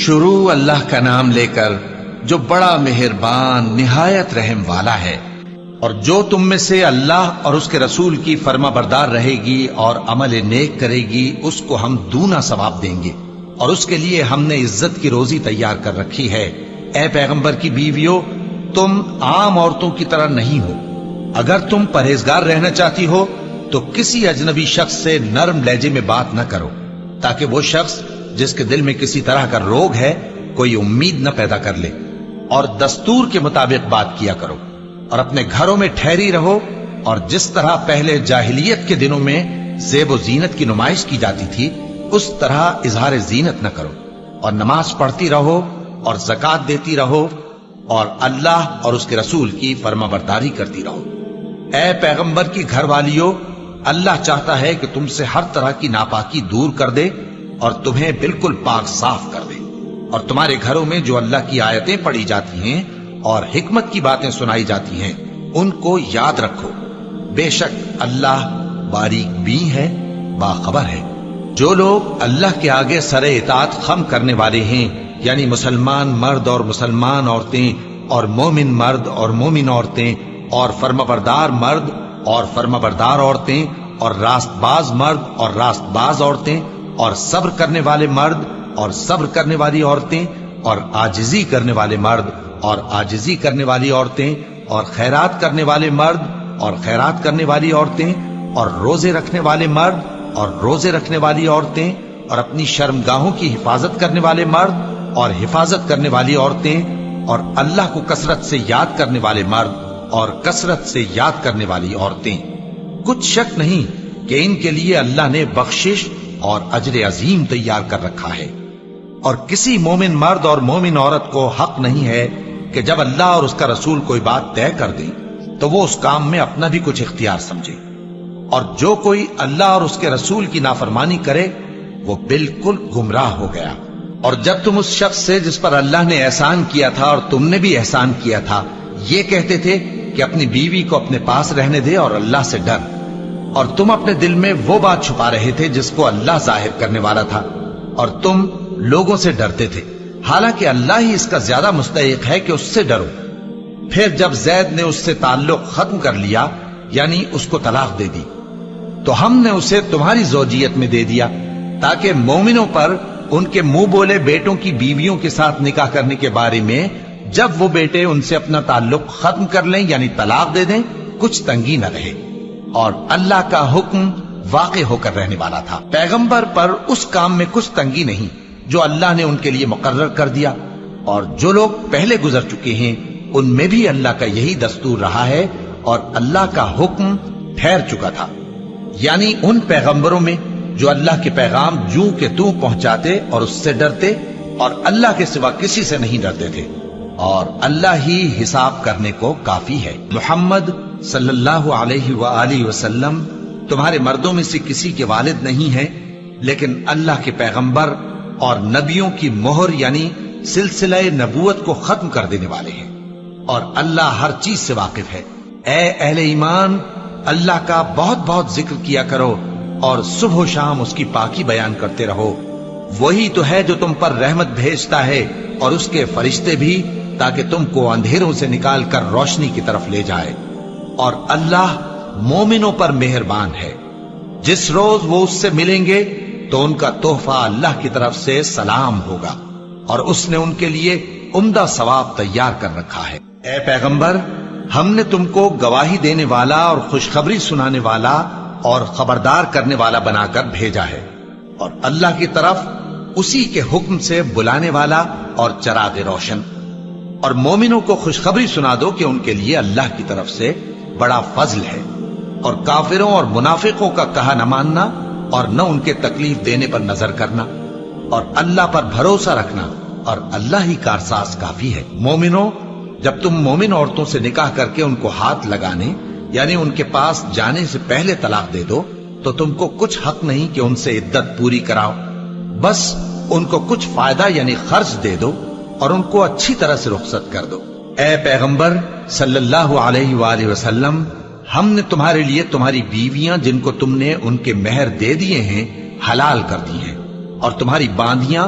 شروع اللہ کا نام لے کر جو بڑا مہربان نہایت رحم والا ہے۔ اور جو تم میں سے اللہ اور اس کے رسول کی فرما بردار رہے گی اور عمل نیک کرے گی اس کو ہم دونا ثواب دیں گے، اور اس کے لیے ہم نے عزت کی روزی تیار کر رکھی ہے۔ اے پیغمبر کی بیویوں، تم عام عورتوں کی طرح نہیں ہو۔ اگر تم پرہیزگار رہنا چاہتی ہو تو کسی اجنبی شخص سے نرم لہجے میں بات نہ کرو، تاکہ وہ شخص جس کے دل میں کسی طرح کا روگ ہے کوئی امید نہ پیدا کر لے، اور دستور کے مطابق بات کیا کرو، اور اپنے گھروں میں ٹھہری رہو، اور جس طرح پہلے جاہلیت کے دنوں میں زیب و زینت کی نمائش کی جاتی تھی اس طرح اظہار زینت نہ کرو، اور نماز پڑھتی رہو اور زکوٰۃ دیتی رہو، اور اللہ اور اس کے رسول کی فرما برداری کرتی رہو۔ اے پیغمبر کی گھر والیوں، اللہ چاہتا ہے کہ تم سے ہر طرح کی ناپاکی دور کر دے اور تمہیں بالکل پاک صاف کر دے، اور تمہارے گھروں میں جو اللہ کی آیتیں پڑھی جاتی ہیں اور حکمت کی باتیں سنائی جاتی ہیں ان کو یاد رکھو، بے شک اللہ باریک بین ہے، باخبر ہے۔ جو لوگ اللہ کے آگے سر اطاعت خم کرنے والے ہیں، یعنی مسلمان مرد اور مسلمان عورتیں، اور مومن مرد اور مومن عورتیں، اور فرمانبردار مرد اور فرمانبردار عورتیں، اور راست باز مرد اور راست باز عورتیں، اور صبر کرنے والے مرد اور صبر کرنے والی عورتیں، اور عاجزی کرنے والے مرد اور عاجزی کرنے والی عورتیں، اور خیرات کرنے والے مرد اور خیرات کرنے والی عورتیں، اور روزے رکھنے والے مرد اور روزے رکھنے والی عورتیں، اور اپنی شرمگاہوں کی حفاظت کرنے والے مرد اور حفاظت کرنے والی عورتیں، اور اللہ کو کثرت سے یاد کرنے والے مرد اور کثرت سے یاد کرنے والی عورتیں۔ کچھ شک نہیں کہ ان کے لیے اللہ نے بخشش اور اجر عظیم تیار کر رکھا ہے۔ اور کسی مومن مرد اور مومن عورت کو حق نہیں ہے کہ جب اللہ اور اس کا رسول کوئی بات طے کر دے تو وہ اس کام میں اپنا بھی کچھ اختیار سمجھے، اور جو کوئی اللہ اور اس کے رسول کی نافرمانی کرے وہ بالکل گمراہ ہو گیا۔ اور جب تم اس شخص سے جس پر اللہ نے احسان کیا تھا اور تم نے بھی احسان کیا تھا یہ کہتے تھے کہ اپنی بیوی کو اپنے پاس رہنے دے اور اللہ سے ڈر، اور تم اپنے دل میں وہ بات چھپا رہے تھے جس کو اللہ ظاہر کرنے والا تھا، اور تم لوگوں سے ڈرتے تھے، حالانکہ اللہ ہی اس کا زیادہ مستحق ہے کہ اس سے ڈرو۔ پھر جب زید نے اس سے تعلق ختم کر لیا یعنی اس کو طلاق دے دی تو ہم نے اسے تمہاری زوجیت میں دے دیا تاکہ مومنوں پر ان کے منہ بولے بیٹوں کی بیویوں کے ساتھ نکاح کرنے کے بارے میں جب وہ بیٹے ان سے اپنا تعلق ختم کر لیں یعنی طلاق دے دیں کچھ تنگی نہ رہے، اور اللہ کا حکم واقع ہو کر رہنے والا تھا۔ پیغمبر پر اس کام میں کچھ تنگی نہیں جو اللہ نے ان کے لیے مقرر کر دیا، اور جو لوگ پہلے گزر چکے ہیں ان میں بھی اللہ کا یہی دستور رہا ہے، اور اللہ کا حکم ٹھہر چکا تھا، یعنی ان پیغمبروں میں جو اللہ کے پیغام جوں کہ توں پہنچاتے اور اس سے ڈرتے اور اللہ کے سوا کسی سے نہیں ڈرتے تھے، اور اللہ ہی حساب کرنے کو کافی ہے۔ محمد صلی اللہ علیہ وآلہ وسلم تمہارے مردوں میں سے کسی کے والد نہیں ہیں، لیکن اللہ کے پیغمبر اور نبیوں کی مہر یعنی سلسلہ نبوت کو ختم کر دینے والے ہیں، اور اللہ ہر چیز سے واقف ہے۔ اے اہل ایمان، اللہ کا بہت بہت ذکر کیا کرو اور صبح و شام اس کی پاکی بیان کرتے رہو، وہی تو ہے جو تم پر رحمت بھیجتا ہے اور اس کے فرشتے بھی، تاکہ تم کو اندھیروں سے نکال کر روشنی کی طرف لے جائے، اور اللہ مومنوں پر مہربان ہے۔ جس روز وہ اس سے ملیں گے تو ان کا تحفہ اللہ کی طرف سے سلام ہوگا، اور اس نے ان کے لیے عمدہ ثواب تیار کر رکھا ہے۔ اے پیغمبر، ہم نے تم کو گواہی دینے والا اور خوشخبری سنانے والا اور خبردار کرنے والا بنا کر بھیجا ہے، اور اللہ کی طرف اسی کے حکم سے بلانے والا اور چراغ روشن۔ اور مومنوں کو خوشخبری سنا دو کہ ان کے لیے اللہ کی طرف سے بڑا فضل ہے، اور کافروں اور منافقوں کا کہا نہ ماننا اور نہ ان کے تکلیف دینے پر نظر کرنا، اور اللہ پر بھروسہ رکھنا، اور اللہ ہی کارساز کافی ہے۔ مومنوں، جب تم مومن عورتوں سے نکاح کر کے ان کو ہاتھ لگانے یعنی ان کے پاس جانے سے پہلے طلاق دے دو تو تم کو کچھ حق نہیں کہ ان سے عدت پوری کراؤ، بس ان کو کچھ فائدہ یعنی خرچ دے دو اور ان کو اچھی طرح سے رخصت کر دو۔ اے پیغمبر صلی اللہ علیہ وآلہ وسلم، ہم نے تمہارے لیے تمہاری بیویاں جن کو تم نے ان کے مہر دے دیے ہیں حلال کر دی ہیں، اور تمہاری باندیاں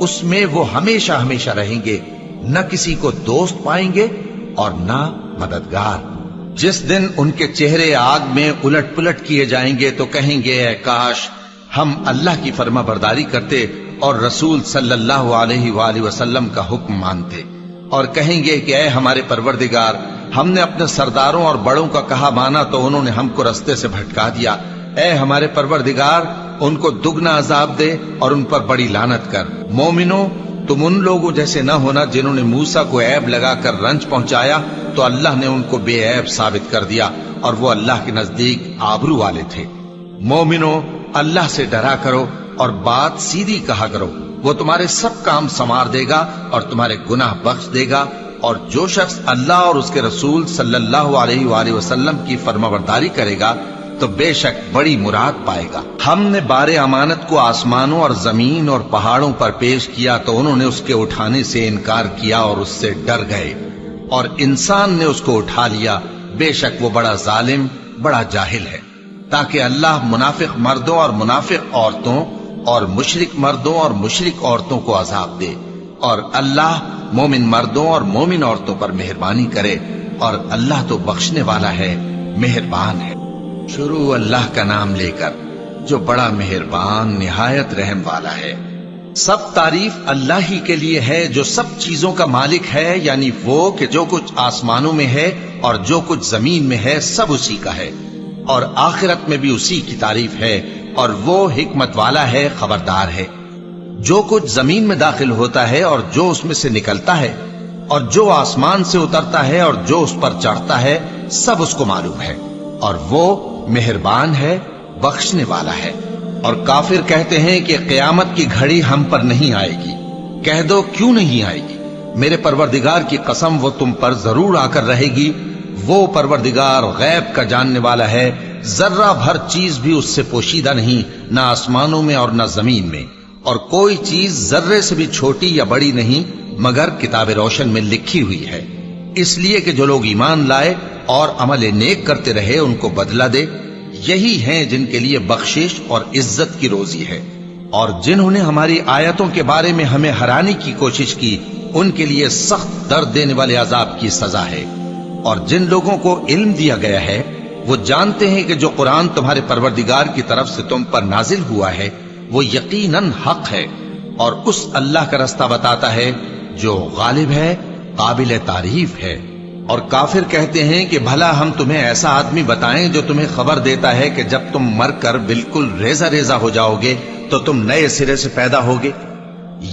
اس میں وہ ہمیشہ ہمیشہ رہیں گے، نہ کسی کو دوست پائیں گے اور نہ مددگار۔ جس دن ان کے چہرے آگ میں الٹ پلٹ کیے جائیں گے تو کہیں گے اے کاش ہم اللہ کی فرما برداری کرتے اور رسول صلی اللہ علیہ وآلہ وسلم کا حکم مانتے، اور کہیں گے کہ اے ہمارے پروردگار، ہم نے اپنے سرداروں اور بڑوں کا کہا مانا تو انہوں نے ہم کو رستے سے بھٹکا دیا۔ اے ہمارے پروردگار، ان کو دگنا عذاب دے اور ان پر بڑی لعنت کر۔ مومنوں، تم ان لوگوں جیسے نہ ہونا جنہوں نے موسیٰ کو عیب لگا کر رنج پہنچایا تو اللہ نے ان کو بے عیب ثابت کر دیا اور وہ اللہ کے نزدیک آبرو والے تھے۔ مومنوں، اللہ سے ڈرا کرو اور بات سیدھی کہا کرو، وہ تمہارے سب کام سنوار دے گا اور تمہارے گناہ بخش دے گا، اور جو شخص اللہ اور اس کے رسول صلی اللہ علیہ وآلہ وسلم کی فرمانبرداری کرے گا تو بے شک بڑی مراد پائے گا۔ ہم نے بار امانت کو آسمانوں اور زمین اور پہاڑوں پر پیش کیا تو انہوں نے اس کے اٹھانے سے انکار کیا اور اس سے ڈر گئے، اور انسان نے اس کو اٹھا لیا، بے شک وہ بڑا ظالم، بڑا جاہل ہے۔ تاکہ اللہ منافق مردوں اور منافق عورتوں اور مشرک مردوں اور مشرک عورتوں کو عذاب دے، اور اللہ مومن مردوں اور مومن عورتوں پر مہربانی کرے، اور اللہ تو بخشنے والا ہے، مہربان ہے۔ شروع اللہ کا نام لے کر جو بڑا مہربان نہایت رحم والا ہے۔ سب تعریف اللہ ہی کے لیے ہے جو سب چیزوں کا مالک ہے، یعنی وہ کہ جو کچھ آسمانوں میں ہے اور جو کچھ زمین میں ہے سب اسی کا ہے، اور آخرت میں بھی اسی کی تعریف ہے، اور وہ حکمت والا ہے، خبردار ہے۔ جو کچھ زمین میں داخل ہوتا ہے اور جو اس میں سے نکلتا ہے، اور جو آسمان سے اترتا ہے اور جو اس پر چڑھتا ہے، سب اس کو معلوم ہے، اور وہ مہربان ہے، بخشنے والا ہے۔ اور کافر کہتے ہیں کہ قیامت کی گھڑی ہم پر نہیں آئے گی۔ کہہ دو کیوں نہیں آئے گی؟ میرے پروردگار کی قسم وہ تم پر ضرور آ کر رہے گی۔ وہ پروردگار غیب کا جاننے والا ہے، ذرہ بھر چیز بھی اس سے پوشیدہ نہیں، نہ آسمانوں میں اور نہ زمین میں، اور کوئی چیز ذرے سے بھی چھوٹی یا بڑی نہیں مگر کتاب روشن میں لکھی ہوئی ہے، اس لیے کہ جو لوگ ایمان لائے اور عمل نیک کرتے رہے ان کو بدلہ دے۔ یہی ہیں جن کے لیے بخشش اور عزت کی روزی ہے، اور جنہوں نے ہماری آیتوں کے بارے میں ہمیں ہرانے کی کوشش کی ان کے لیے سخت درد دینے والے عذاب کی سزا ہے۔ اور جن لوگوں کو علم دیا گیا ہے وہ جانتے ہیں کہ جو قرآن تمہارے پروردگار کی طرف سے تم پر نازل ہوا ہے وہ یقیناً حق ہے، اور اس اللہ کا رستہ بتاتا ہے جو غالب ہے، قابل تعریف ہے۔ اور کافر کہتے ہیں کہ بھلا ہم تمہیں ایسا آدمی بتائیں جو تمہیں خبر دیتا ہے کہ جب تم مر کر بالکل ریزہ ریزہ ہو جاؤ گے تو تم نئے سرے سے پیدا ہوگے؟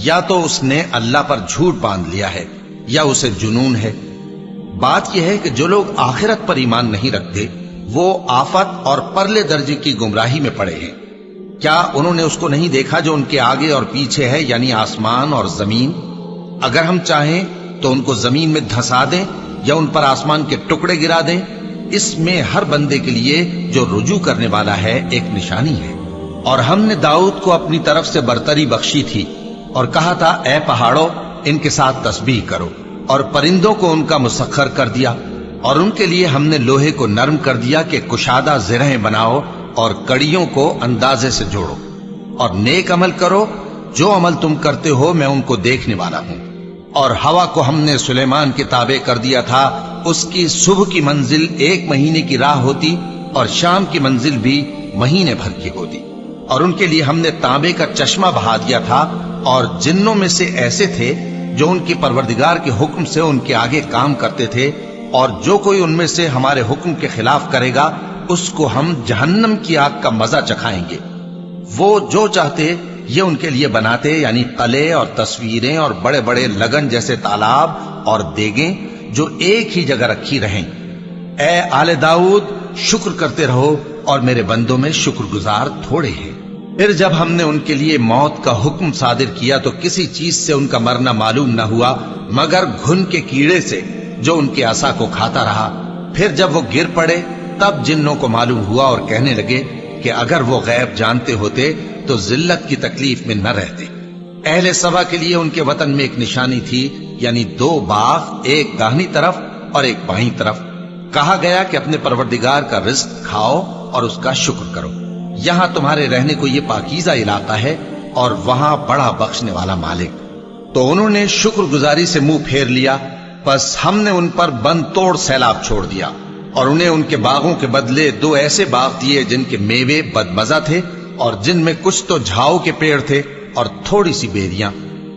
یا تو اس نے اللہ پر جھوٹ باندھ لیا ہے یا اسے جنون ہے۔ بات یہ ہے کہ جو لوگ آخرت پر ایمان نہیں رکھتے وہ آفت اور پرلے درجے کی گمراہی میں پڑے ہیں۔ کیا انہوں نے اس کو نہیں دیکھا جو ان کے آگے اور پیچھے ہے، یعنی آسمان اور زمین؟ اگر ہم چاہیں تو ان کو زمین میں دھسا دیں یا ان پر آسمان کے ٹکڑے گرا دیں، اس میں ہر بندے کے لیے جو رجوع کرنے والا ہے ایک نشانی ہے۔ اور ہم نے داؤد کو اپنی طرف سے برتری بخشی تھی اور کہا تھا اے پہاڑوں ان کے ساتھ تسبیح کرو، اور پرندوں کو ان کا مسخر کر دیا، اور ان کے لیے ہم نے لوہے کو نرم کر دیا کہ کشادہ زرہیں بناؤ اور کڑیوں کو اندازے سے جوڑو، اور نیک عمل کرو، جو عمل تم کرتے ہو میں ان کو دیکھنے والا ہوں۔ اور ہوا کو ہم نے سلیمان کے تابع کر دیا تھا، اس کی صبح کی منزل 1 مہینے کی راہ ہوتی اور شام کی منزل بھی مہینے بھر کی ہوتی۔ اور ان کے لیے ہم نے تانبے کا چشمہ بہا دیا تھا، اور جنوں میں سے ایسے تھے جو ان کے پروردگار کے حکم سے ان کے آگے کام کرتے تھے، اور جو کوئی ان میں سے ہمارے حکم کے خلاف کرے گا اس کو ہم جہنم کی آگ کا مزہ چکھائیں گے۔ وہ جو چاہتے یہ ان کے لیے بناتے، یعنی قلعے اور تصویریں اور بڑے بڑے لگن جیسے تالاب اور دیگیں جو ایک ہی جگہ رکھی رہیں۔ اے آل داؤد، شکر کرتے رہو، اور میرے بندوں میں شکر گزار تھوڑے ہیں۔ پھر جب ہم نے ان کے لیے موت کا حکم صادر کیا تو کسی چیز سے ان کا مرنا معلوم نہ ہوا مگر گھن کے کیڑے سے جو ان کے عصا کو کھاتا رہا۔ پھر جب وہ گر پڑے تب جنوں کو معلوم ہوا اور کہنے لگے کہ اگر وہ غیب جانتے ہوتے تو ذلت کی تکلیف میں نہ رہتے۔ اہل سبا کے لیے ان کے وطن میں ایک نشانی تھی، یعنی 2 باغ، ایک داہنی طرف اور ایک بائیں طرف۔ کہا گیا کہ اپنے پروردگار کا رزق کھاؤ اور اس کا شکر کرو۔ یہاں تمہارے رہنے کو یہ پاکیزہ علاقہ ہے، اور وہاں بڑا بخشنے والا مالک۔ تو انہوں نے شکر گزاری سے منہ پھیر لیا، پس ہم نے ان پر بند توڑ سیلاب چھوڑ دیا، اور انہیں ان کے باغوں کے بدلے 2 ایسے باغ دیے جن کے میوے بدمزہ تھے، اور جن میں کچھ تو جھاؤ کے پیڑ تھے اور تھوڑی سی بیریاں۔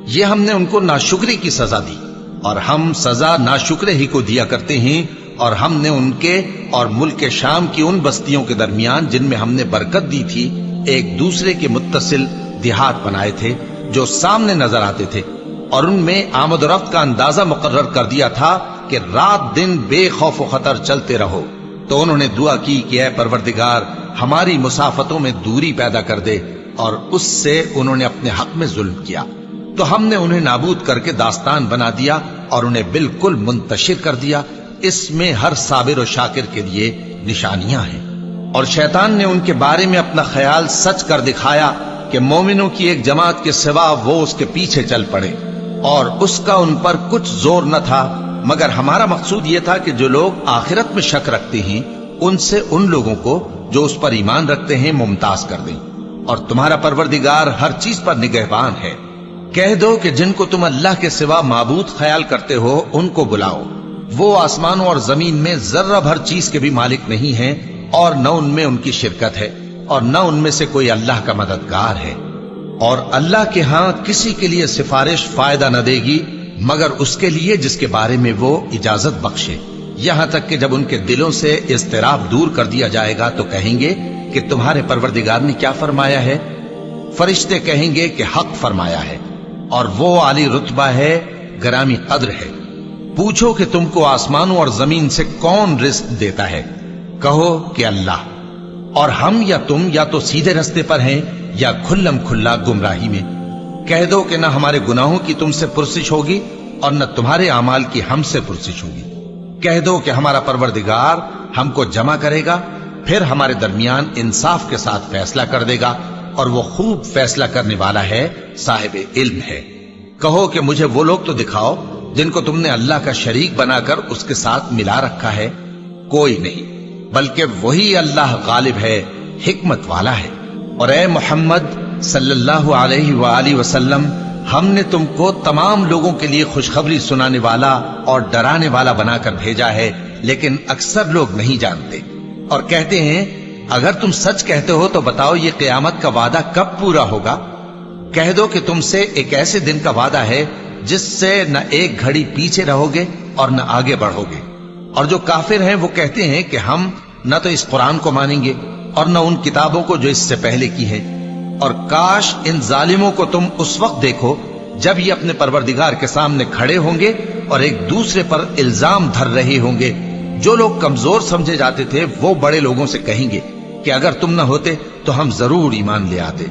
یہ ہم نے ان کو ناشکری کی سزا دی، اور ہم سزا ناشکرے ہی کو دیا کرتے ہیں۔ اور ہم نے ان کے اور ملک شام کی ان بستیوں کے درمیان جن میں ہم نے برکت دی تھی ایک دوسرے کے متصل دیہات بنائے تھے جو سامنے نظر آتے تھے، اور ان میں آمد و رفت کا اندازہ مقرر کر دیا تھا کہ رات دن بے خوف و خطر چلتے رہو۔ تو انہوں نے دعا کی کہ اے پروردگار ہماری مسافتوں میں دوری پیدا کر دے، اور اس سے انہوں نے اپنے حق میں ظلم کیا، تو ہم نے انہیں نابود کر کے داستان بنا دیا اور انہیں بالکل منتشر کر دیا۔ اس میں ہر صابر و شاکر کے لیے نشانیاں ہیں۔ اور شیطان نے ان کے بارے میں اپنا خیال سچ کر دکھایا کہ مومنوں کی ایک جماعت کے سوا وہ اس کے پیچھے چل پڑے، اور اس کا ان پر کچھ زور نہ تھا، مگر ہمارا مقصود یہ تھا کہ جو لوگ آخرت میں شک رکھتے ہیں ان سے ان لوگوں کو جو اس پر ایمان رکھتے ہیں ممتاز کر دیں، اور تمہارا پروردگار ہر چیز پر نگہبان ہے۔ کہہ دو کہ جن کو تم اللہ کے سوا معبود خیال کرتے ہو ان کو بلاؤ، وہ آسمانوں اور زمین میں ذرہ بھر چیز کے بھی مالک نہیں ہیں، اور نہ ان میں ان کی شرکت ہے، اور نہ ان میں سے کوئی اللہ کا مددگار ہے، اور اللہ کے ہاں کسی کے لیے سفارش فائدہ نہ دے گی مگر اس کے لیے جس کے بارے میں وہ اجازت بخشے، یہاں تک کہ جب ان کے دلوں سے اضطراب دور کر دیا جائے گا تو کہیں گے کہ تمہارے پروردگار نے کیا فرمایا ہے؟ فرشتے کہیں گے کہ حق فرمایا ہے، اور وہ عالی رتبہ ہے، گرامی قدر ہے۔ پوچھو کہ تم کو آسمانوں اور زمین سے کون رزق دیتا ہے؟ کہو کہ اللہ، اور ہم یا تم یا تو سیدھے رستے پر ہیں یا کھلم کھلا گمراہی میں۔ کہہ دو کہ نہ ہمارے گناہوں کی تم سے پرسش ہوگی اور نہ تمہارے اعمال کی ہم سے پرسش ہوگی۔ کہہ دو کہ ہمارا پروردگار ہم کو جمع کرے گا، پھر ہمارے درمیان انصاف کے ساتھ فیصلہ کر دے گا، اور وہ خوب فیصلہ کرنے والا ہے، صاحب علم ہے۔ کہو کہ مجھے وہ لوگ تو دکھاؤ جن کو تم نے اللہ کا شریک بنا کر اس کے ساتھ ملا رکھا ہے۔ کوئی نہیں، بلکہ وہی اللہ غالب ہے، حکمت والا ہے۔ اور اے محمد صلی اللہ علیہ وآلہ وسلم، ہم نے تم کو تمام لوگوں کے لیے خوشخبری سنانے والا اور ڈرانے والا بنا کر بھیجا ہے، لیکن اکثر لوگ نہیں جانتے، اور کہتے ہیں اگر تم سچ کہتے ہو تو بتاؤ یہ قیامت کا وعدہ کب پورا ہوگا؟ کہہ دو کہ تم سے ایک ایسے دن کا وعدہ ہے جس سے نہ ایک گھڑی پیچھے رہو گے اور نہ آگے بڑھو گے۔ اور جو کافر ہیں وہ کہتے ہیں کہ ہم نہ تو اس قرآن کو مانیں گے اور نہ ان کتابوں کو جو اس سے پہلے کی ہے، اور کاش ان ظالموں کو تم اس وقت دیکھو جب یہ اپنے پروردگار کے سامنے کھڑے ہوں گے اور ایک دوسرے پر الزام دھر رہے ہوں گے۔ جو لوگ کمزور سمجھے جاتے تھے وہ بڑے لوگوں سے کہیں گے کہ اگر تم نہ ہوتے تو ہم ضرور ایمان لے آتے۔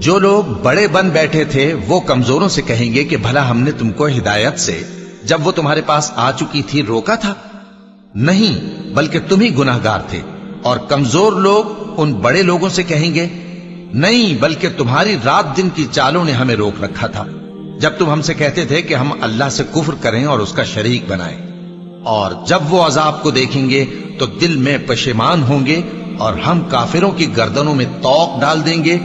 جو لوگ بڑے بن بیٹھے تھے وہ کمزوروں سے کہیں گے کہ بھلا ہم نے تم کو ہدایت سے جب وہ تمہارے پاس آ چکی تھی روکا تھا؟ نہیں، بلکہ تم ہی گناہگار تھے۔ اور کمزور لوگ ان بڑے لوگوں سے کہیں گے نہیں، بلکہ تمہاری رات دن کی چالوں نے ہمیں روک رکھا تھا جب تم ہم سے کہتے تھے کہ ہم اللہ سے کفر کریں اور اس کا شریک بنائیں۔ اور جب وہ عذاب کو دیکھیں گے تو دل میں پشیمان ہوں گے، اور ہم کافروں کی گردنوں میں طوق ڈال دیں گے۔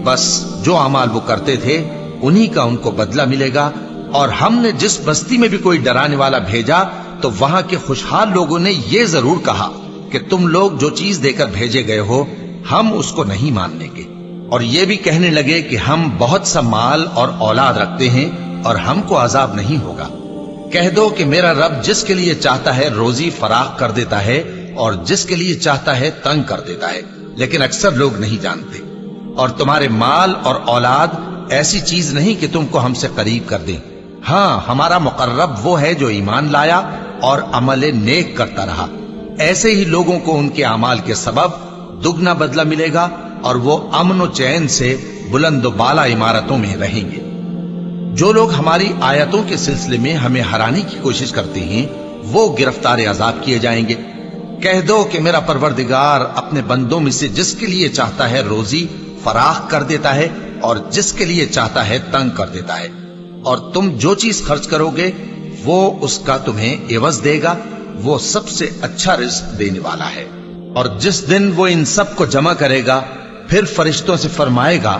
بس جو اعمال وہ کرتے تھے انہی کا ان کو بدلہ ملے گا۔ اور ہم نے جس بستی میں بھی کوئی ڈرانے والا بھیجا تو وہاں کے خوشحال لوگوں نے یہ ضرور کہا کہ تم لوگ جو چیز دے کر بھیجے گئے ہو ہم اس کو نہیں ماننے گے، اور یہ بھی کہنے لگے کہ ہم بہت سا مال اور اولاد رکھتے ہیں اور ہم کو عذاب نہیں ہوگا۔ کہہ دو کہ میرا رب جس کے لیے چاہتا ہے روزی فراخ کر دیتا ہے اور جس کے لیے چاہتا ہے تنگ کر دیتا ہے، لیکن اکثر لوگ نہیں جانتے۔ اور تمہارے مال اور اولاد ایسی چیز نہیں کہ تم کو ہم سے قریب کر دیں۔ ہاں، ہمارا مقرب وہ ہے جو ایمان لایا اور عمل نیک کرتا رہا۔ ایسے ہی لوگوں کو ان کے اعمال کے سبب دگنا بدلہ ملے گا، اور وہ امن و چین سے بلند و بالا عمارتوں میں رہیں گے۔ جو لوگ ہماری آیتوں کے سلسلے میں ہمیں ہرانے کی کوشش کرتے ہیں وہ گرفتار عذاب کیے جائیں گے۔ کہہ دو کہ میرا پروردگار اپنے بندوں میں سے جس کے لیے چاہتا ہے روزی فراخ کر دیتا ہے اور جس کے لیے چاہتا ہے تنگ کر دیتا ہے، اور تم جو چیز خرچ کرو گے وہ اس کا تمہیں عوض دے گا، وہ سب سے اچھا رزق دینے والا ہے۔ اور جس دن وہ ان سب کو جمع کرے گا پھر فرشتوں سے فرمائے گا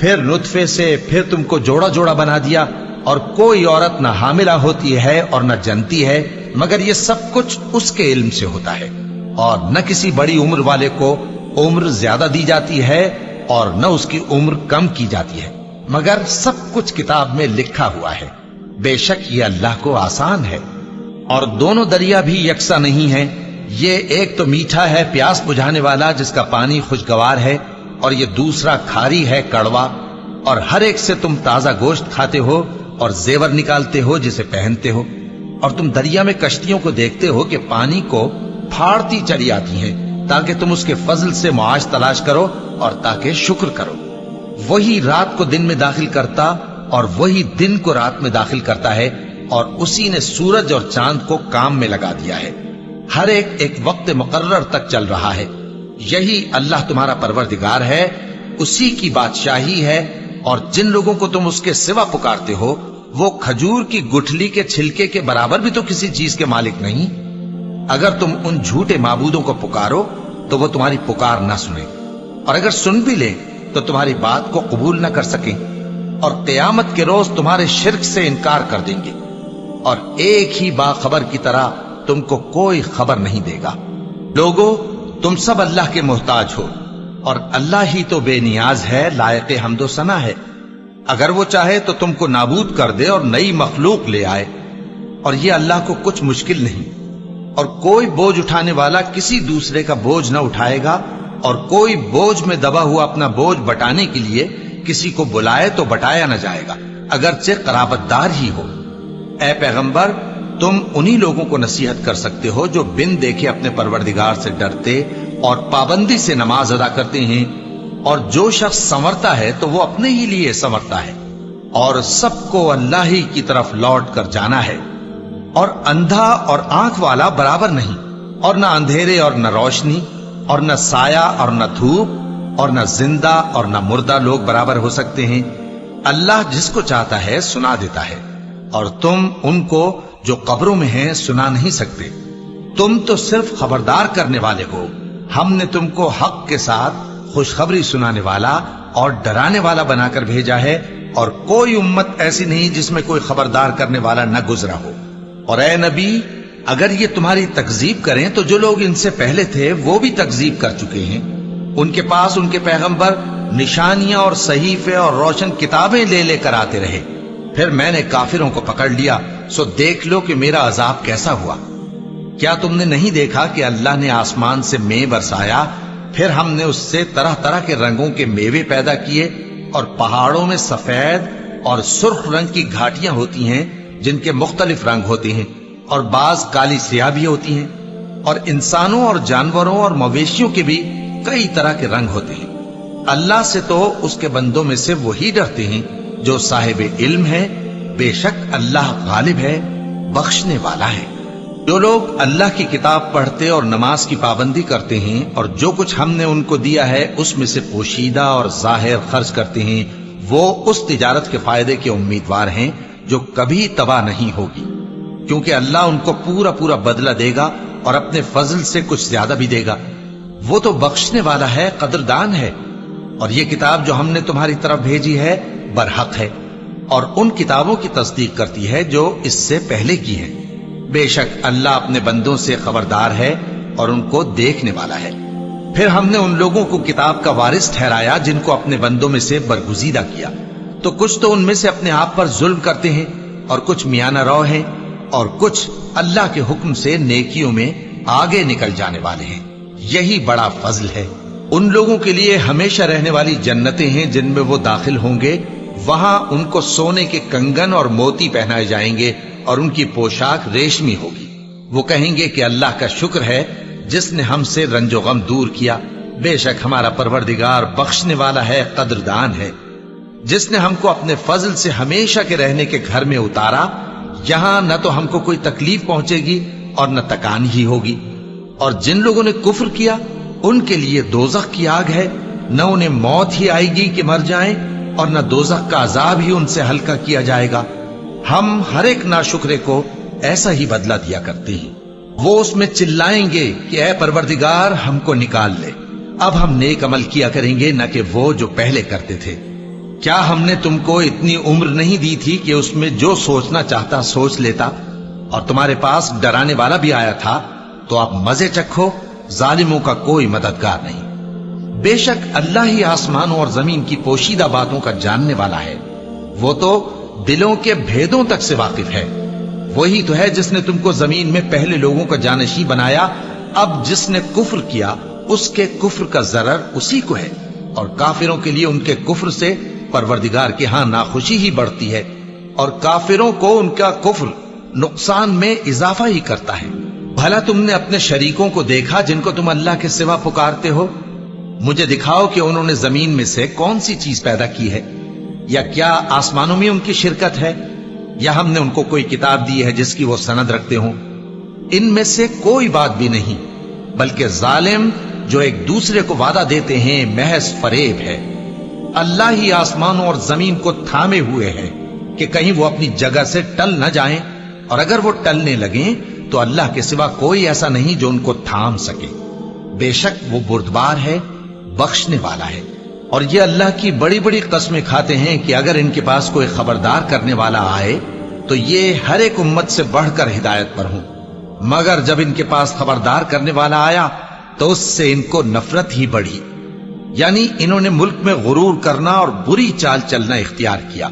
پھر نطفے سے پھر تم کو جوڑا جوڑا بنا دیا، اور کوئی عورت نہ حاملہ ہوتی ہے اور نہ جنتی ہے، مگر یہ سب کچھ اس کے علم سے ہوتا ہے، اور نہ کسی بڑی عمر والے کو عمر زیادہ دی جاتی ہے اور نہ اس کی عمر کم کی جاتی ہے، مگر سب کچھ کتاب میں لکھا ہوا ہے۔ بے شک یہ اللہ کو آسان ہے۔ اور دونوں دریا بھی یکساں نہیں ہیں، یہ ایک تو میٹھا ہے پیاس بجھانے والا جس کا پانی خوشگوار ہے، اور یہ دوسرا کھاری ہے کڑوا، اور ہر ایک سے تم تازہ گوشت کھاتے ہو اور زیور نکالتے ہو جسے پہنتے ہو، اور تم دریا میں کشتیوں کو دیکھتے ہو کہ پانی کو پھاڑتی چلی آتی ہیں تاکہ تم اس کے فضل سے معاش تلاش کرو اور تاکہ شکر کرو۔ وہی رات کو دن میں داخل کرتا اور وہی دن کو رات میں داخل کرتا ہے، اور اسی نے سورج اور چاند کو کام میں لگا دیا ہے، ہر ایک ایک وقت مقرر تک چل رہا ہے۔ یہی اللہ تمہارا پروردگار ہے، اسی کی بادشاہی ہے، اور جن لوگوں کو تم اس کے سوا پکارتے ہو وہ کھجور کی گٹھلی کے چھلکے کے برابر بھی تو کسی چیز کے مالک نہیں۔ اگر تم ان جھوٹے معبودوں کو پکارو تو وہ تمہاری پکار نہ سنیں، اور اگر سن بھی لیں تو تمہاری بات کو قبول نہ کر سکیں، اور قیامت کے روز تمہارے شرک سے انکار کر دیں گے، اور ایک ہی باخبر کی طرح تم کو کوئی خبر نہیں دے گا۔ لوگو، تم سب اللہ کے محتاج ہو، اور اللہ ہی تو بے نیاز ہے، لائق حمد و ثنا ہے۔ اگر وہ چاہے تو تم کو نابود کر دے اور نئی مخلوق لے آئے، اور یہ اللہ کو کچھ مشکل نہیں۔ اور کوئی بوجھ اٹھانے والا کسی دوسرے کا بوجھ نہ اٹھائے گا، اور کوئی بوجھ میں دبا ہوا اپنا بوجھ بٹانے کے لیے کسی کو بلائے تو بٹایا نہ جائے گا، اگرچہ قرابت دار ہی ہو۔ اے پیغمبر، تم انہی لوگوں کو نصیحت کر سکتے ہو جو بن دیکھے اپنے پروردگار سے ڈرتے اور پابندی سے نماز ادا کرتے ہیں، اور جو شخص سنورتا ہے تو وہ اپنے ہی لیے سنورتا ہے، اور سب کو اللہ ہی کی طرف لوٹ کر جانا ہے۔ اور اندھا اور آنکھ والا برابر نہیں، اور نہ اندھیرے اور نہ روشنی، اور نہ سایہ اور نہ دھوپ، اور نہ زندہ اور نہ مردہ لوگ برابر ہو سکتے ہیں۔ اللہ جس کو چاہتا ہے سنا دیتا ہے، اور تم ان کو جو قبروں میں ہیں سنا نہیں سکتے۔ تم تو صرف خبردار کرنے والے ہو، ہم نے تم کو حق کے ساتھ خوشخبری سنانے والا اور ڈرانے والا بنا کر بھیجا ہے، اور کوئی امت ایسی نہیں جس میں کوئی خبردار کرنے والا نہ گزرا ہو۔ اور اے نبی، اگر یہ تمہاری تکذیب کریں تو جو لوگ ان سے پہلے تھے وہ بھی تکذیب کر چکے ہیں۔ ان کے پاس ان کے پیغمبر نشانیاں اور صحیفے اور روشن کتابیں لے لے کر آتے رہے، پھر میں نے کافروں کو پکڑ لیا، سو دیکھ لو کہ میرا عذاب کیسا ہوا۔ کیا تم نے نہیں دیکھا کہ اللہ نے آسمان سے مے برسایا، پھر ہم نے اس سے طرح طرح کے رنگوں کے میوے پیدا کیے، اور پہاڑوں میں سفید اور سرخ رنگ کی گھاٹیاں ہوتی ہیں جن کے مختلف رنگ ہوتے ہیں، اور بعض کالی سیاہ بھی ہوتی ہیں، اور انسانوں اور جانوروں اور مویشیوں کے بھی کئی طرح کے رنگ ہوتے ہیں۔ اللہ سے تو اس کے بندوں میں سے وہی ڈرتے ہیں جو صاحب علم ہے، بے شک اللہ غالب ہے، بخشنے والا ہے۔ جو لوگ اللہ کی کتاب پڑھتے اور نماز کی پابندی کرتے ہیں، اور جو کچھ ہم نے ان کو دیا ہے اس میں سے پوشیدہ اور ظاہر خرچ کرتے ہیں، وہ اس تجارت کے فائدے کے امیدوار ہیں جو کبھی تباہ نہیں ہوگی، کیونکہ اللہ ان کو پورا پورا بدلہ دے گا اور اپنے فضل سے کچھ زیادہ بھی دے گا۔ وہ تو بخشنے والا ہے، قدردان ہے۔ اور یہ کتاب جو ہم نے تمہاری طرف بھیجی ہے برحق ہے، اور ان کتابوں کی تصدیق کرتی ہے جو اس سے پہلے کی ہے۔ بے شک اللہ اپنے بندوں سے خبردار ہے اور ان کو دیکھنے والا ہے۔ پھر ہم نے ان لوگوں کو کتاب کا وارث ٹھہرایا جن کو اپنے بندوں میں سے برگزیدہ کیا، تو کچھ تو ان میں سے اپنے آپ پر ظلم کرتے ہیں، اور کچھ میانہ رو ہیں، اور کچھ اللہ کے حکم سے نیکیوں میں آگے نکل جانے والے ہیں۔ یہی بڑا فضل ہے۔ ان لوگوں کے لیے ہمیشہ رہنے والی جنتیں ہیں جن میں وہ داخل ہوں گے، وہاں ان کو سونے کے کنگن اور موتی پہنائے جائیں گے، اور ان کی پوشاک ریشمی ہوگی۔ وہ کہیں گے کہ اللہ کا شکر ہے جس نے ہم سے رنج و غم دور کیا، بے شک ہمارا پروردگار بخشنے والا ہے، قدردان ہے۔ جس نے ہم کو اپنے فضل سے ہمیشہ کے رہنے کے گھر میں اتارا، یہاں نہ تو ہم کو کوئی تکلیف پہنچے گی اور نہ تکان ہی ہوگی۔ اور جن لوگوں نے کفر کیا ان کے لیے دوزخ کی آگ ہے، نہ انہیں موت ہی آئے گی کہ مر جائیں، اور نہ دوزخ کا عذاب ہی ان سے ہلکا کیا جائے گا۔ ہم ہر ایک ناشکرے کو ایسا ہی بدلہ دیا کرتے ہیں۔ وہ اس میں چلائیں گے کہ اے پروردگار ہم کو نکال لے، اب ہم نیک عمل کیا کریں گے نہ کہ وہ جو پہلے کرتے تھے۔ کیا ہم نے تم کو اتنی عمر نہیں دی تھی کہ اس میں جو سوچنا چاہتا سوچ لیتا، اور تمہارے پاس ڈرانے والا بھی آیا تھا تو آپ مزے چکھو، ظالموں کا کوئی مددگار نہیں۔ بے شک اللہ ہی آسمانوں اور زمین کی پوشیدہ باتوں کا جاننے والا ہے، وہ تو دلوں کے بھیدوں تک سے واقف ہے۔ وہی تو ہے جس نے تم کو زمین میں پہلے لوگوں کا جانشین بنایا، اب جس نے کفر کیا اس کے کفر کا ضرر اسی کو ہے، اور کافروں کے لیے ان کے کفر سے پروردگار کے ہاں ناخوشی ہی بڑھتی ہے، اور کافروں کو ان کا کفر نقصان میں اضافہ ہی کرتا ہے۔ بھلا تم نے اپنے شریکوں کو دیکھا جن کو تم اللہ کے سوا پکارتے ہو؟ مجھے دکھاؤ کہ انہوں نے زمین میں سے کون سی چیز پیدا کی ہے، یا کیا آسمانوں میں ان کی شرکت ہے، یا ہم نے ان کو کوئی کتاب دی ہے جس کی وہ سند رکھتے ہوں؟ ان میں سے کوئی بات بھی نہیں، بلکہ ظالم جو ایک دوسرے کو وعدہ دیتے ہیں محض فریب ہے۔ اللہ ہی آسمانوں اور زمین کو تھامے ہوئے ہے کہ کہیں وہ اپنی جگہ سے ٹل نہ جائیں، اور اگر وہ ٹلنے لگیں تو اللہ کے سوا کوئی ایسا نہیں جو ان کو تھام سکے۔ بے شک وہ بردبار ہے، بخشنے والا ہے۔ اور یہ اللہ کی بڑی بڑی قسمیں کھاتے ہیں کہ اگر ان کے پاس کوئی خبردار کرنے والا آئے تو یہ ہر ایک امت سے بڑھ کر ہدایت پر ہوں، مگر جب ان کے پاس خبردار کرنے والا آیا تو اس سے ان کو نفرت ہی بڑھی، یعنی انہوں نے ملک میں غرور کرنا اور بری چال چلنا اختیار کیا،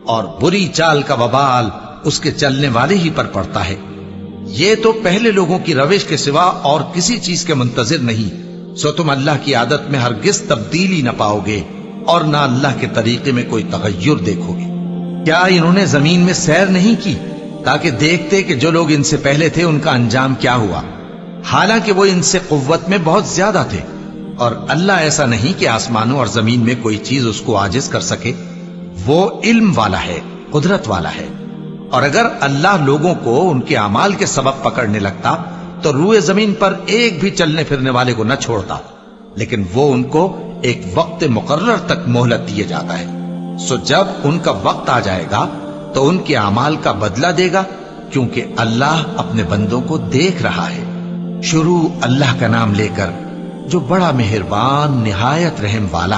اور بری چال کا وبال اس کے چلنے والے ہی پر پڑتا ہے۔ یہ تو پہلے لوگوں کی روش کے سوا اور کسی چیز کے منتظر نہیں، سو تم اللہ کی عادت میں ہرگز تبدیلی نہ پاؤ گے اور نہ اللہ کے طریقے میں کوئی تغیر دیکھو گے۔ کیا انہوں نے زمین میں سیر نہیں کی تاکہ دیکھتے کہ جو لوگ ان سے پہلے تھے ان کا انجام کیا ہوا، حالانکہ وہ ان سے قوت میں بہت زیادہ تھے، اور اللہ ایسا نہیں کہ آسمانوں اور زمین میں کوئی چیز اس کو عاجز کر سکے۔ وہ علم والا ہے، قدرت والا ہے، اور اگر اللہ لوگوں کو ان کے اعمال کے سبب پکڑنے لگتا تو روئے زمین پر ایک بھی چلنے پھرنے والے کو نہ چھوڑتا، لیکن وہ ان کو ایک وقت مقرر تک مہلت دیے جاتا ہے، سو جب ان کا وقت آ جائے گا تو ان کے اعمال کا بدلہ دے گا، کیونکہ اللہ اپنے بندوں کو دیکھ رہا ہے۔ شروع اللہ کا نام لے کر جو بڑا مہربان نہایت رحم والا